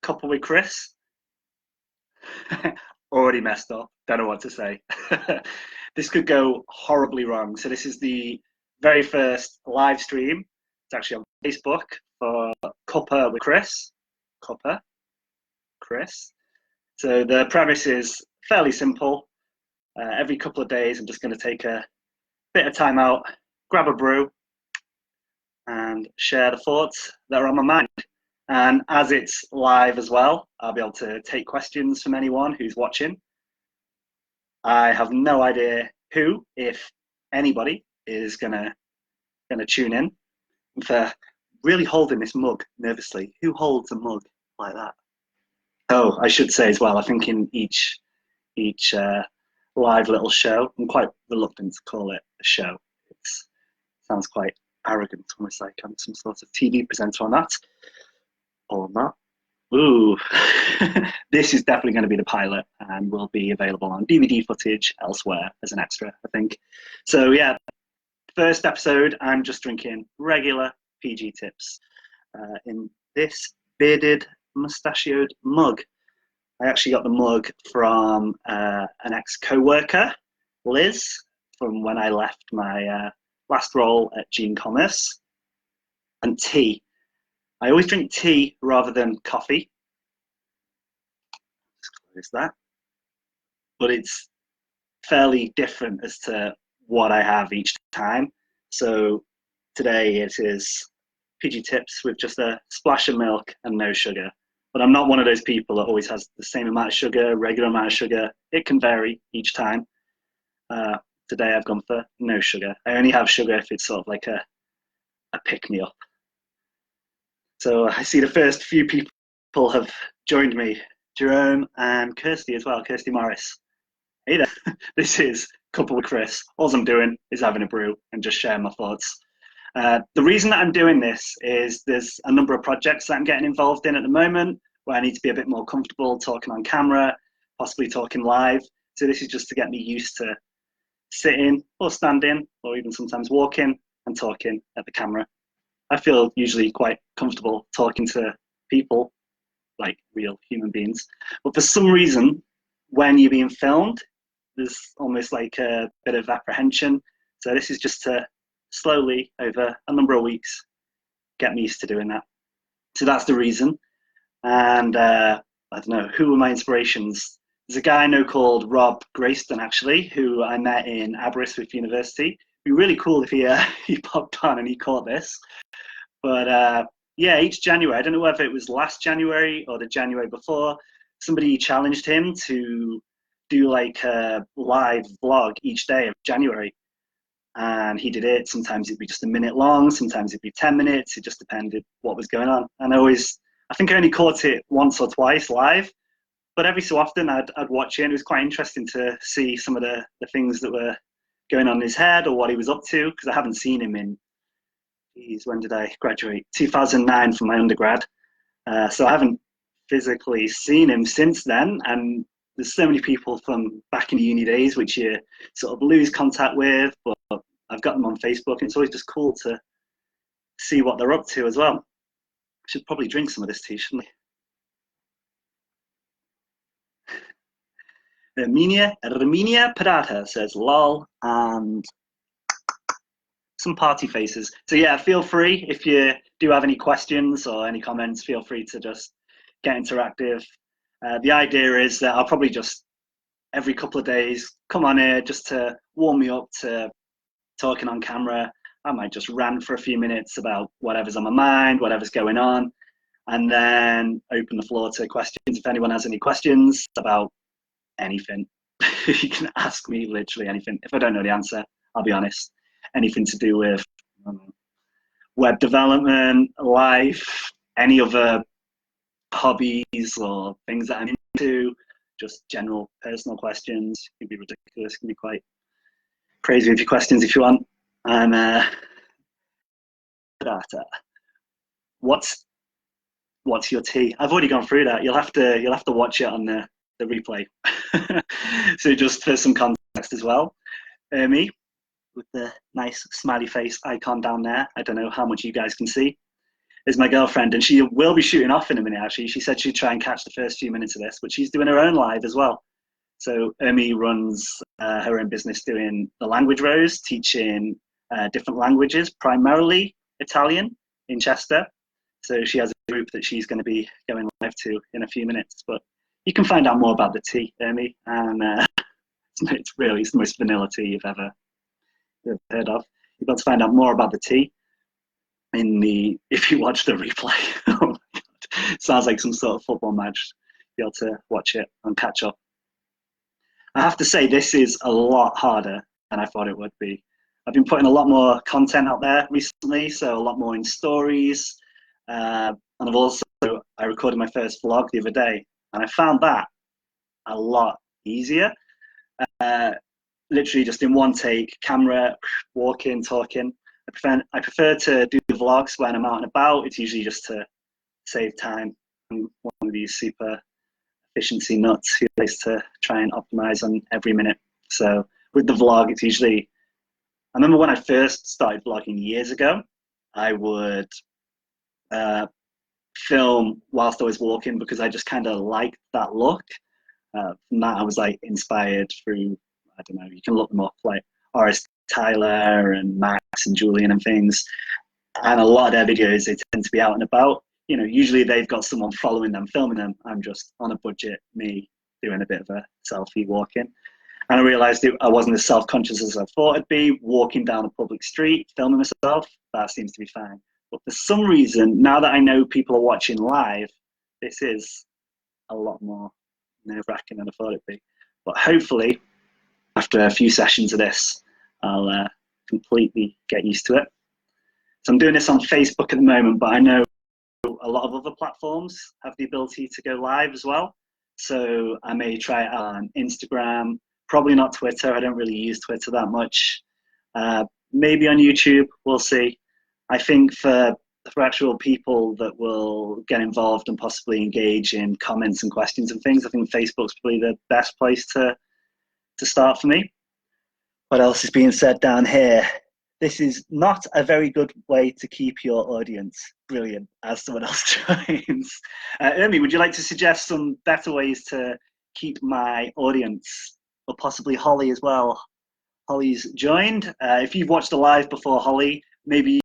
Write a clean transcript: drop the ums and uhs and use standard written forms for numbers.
Cuppa with Chris. Already messed up. Don't know what to say. This could go horribly wrong. So this is the very first live stream. It's actually on Facebook for Cuppa with Chris. Cuppa, Chris. So the premise is fairly simple. Every couple of days, I'm just going to take a bit of time out, grab a brew, and share the thoughts that are on my mind. And as it's live as well, I'll be able to take questions from anyone who's watching. I have no idea who, if anybody, is gonna tune in. For really holding this mug nervously. Who holds a mug like that? Oh, I should say as well, I think in each live little show, I'm quite reluctant to call it a show. It sounds quite arrogant, almost like I'm some sort of TV presenter on that. Or not. Ooh, this is definitely going to be the pilot and will be available on DVD footage elsewhere as an extra, I think. So yeah, first episode, I'm just drinking regular PG tips in this bearded, mustachioed mug. I actually got the mug from an ex-co-worker, Liz, from when I left my last role at Gene Commerce. And tea. I always drink tea rather than coffee. Just close that. But it's fairly different as to what I have each time. So today it is PG tips with just a splash of milk and no sugar. But I'm not one of those people that always has the same amount of sugar, regular amount of sugar. It can vary each time. Today I've gone for no sugar. I only have sugar if it's sort of like a pick-me-up. So I see the first few people have joined me, Jerome and Kirsty as well, Kirsty Morris. Hey there, this is Cuppa with Chris. All I'm doing is having a brew and just sharing my thoughts. The reason that I'm doing this is there's a number of projects that I'm getting involved in at the moment where I need to be a bit more comfortable talking on camera, possibly talking live. So this is just to get me used to sitting or standing or even sometimes walking and talking at the camera. I feel usually quite comfortable talking to people, like real human beings. But for some reason, when you're being filmed, there's almost like a bit of apprehension. So this is just to slowly, over a number of weeks, get me used to doing that. So that's the reason. And I don't know, who were my inspirations? There's a guy I know called Rob Grayston, actually, who I met in Aberystwyth University. It'd be really cool if he popped on and he caught this. But yeah, each January, I don't know whether it was last January or the January before, somebody challenged him to do like a live vlog each day of January. And he did it. Sometimes it'd be just a minute long, sometimes it'd be 10 minutes. It just depended what was going on. And I think I only caught it once or twice live, but every so often I'd watch it. And it was quite interesting to see some of the things that were going on in his head or what he was up to, because I haven't seen him in, when did I graduate? 2009 from my undergrad. So I haven't physically seen him since then. And there's so many people from back in the uni days which you sort of lose contact with, but I've got them on Facebook, and it's always just cool to see what they're up to as well. I should probably drink some of this tea, shouldn't I? Armenia Parata says lol, and some party faces. So yeah, feel free if you do have any questions or any comments, feel free to just get interactive. The idea is that I'll probably just every couple of days come on here just to warm me up to talking on camera. I might just rant for a few minutes about whatever's on my mind, whatever's going on, and then open the floor to questions. If anyone has any questions about anything, you can ask me literally anything. If I don't know the answer, I'll be honest. Anything to do with web development, life, any other hobbies or things that I'm into, just general personal questions. It can be ridiculous, it can be quite crazy with your questions if you want. And what's your tea? I've already gone through that. You'll have to watch it on the replay. So just for some context as well, me with the nice smiley face icon down there. I don't know how much you guys can see. is my girlfriend, and she will be shooting off in a minute, actually. She said she'd try and catch the first few minutes of this, but she's doing her own live as well. So Emi runs her own business doing the language rows, teaching different languages, primarily Italian in Chester. So she has a group that she's going to be going live to in a few minutes. But you can find out more about the tea, Emi, and it's the most vanilla tea you've ever heard of. You're able to find out more about the tea if you watch the replay. Oh my God. Sounds like some sort of football match. Be able to watch it and catch up. I have to say, this is a lot harder than I thought it would be. I've been putting a lot more content out there recently, so a lot more in stories. And I recorded my first vlog the other day, and I found that a lot easier. Literally just in one take, camera, walking, talking. I prefer to do the vlogs when I'm out and about. It's usually just to save time. I'm one of these super efficiency nuts who likes to try and optimize on every minute. So with the vlog, it's usually, I remember when I first started vlogging years ago, I would film whilst I was walking because I just kind of liked that look. From that, I was like inspired through, I don't know, you can look them up, like RS Tyler and Max and Julian and things. And a lot of their videos, they tend to be out and about. You know, usually they've got someone following them, filming them. I'm just on a budget, me doing a bit of a selfie walking. And I realized I wasn't as self-conscious as I thought I'd be, walking down a public street, filming myself. That seems to be fine. But for some reason, now that I know people are watching live, this is a lot more nerve-wracking than I thought it'd be. But hopefully, after a few sessions of this, I'll completely get used to it. So I'm doing this on Facebook at the moment, but I know a lot of other platforms have the ability to go live as well. So I may try it on Instagram, probably not Twitter. I don't really use Twitter that much. Maybe on YouTube, we'll see. I think for actual people that will get involved and possibly engage in comments and questions and things, I think Facebook's probably the best place to start for me. What else is being said down here? This is not a very good way to keep your audience brilliant, as someone else joins. Emi, would you like to suggest some better ways to keep my audience, or possibly Holly as well? Holly's joined. If you've watched the live before, Holly, maybe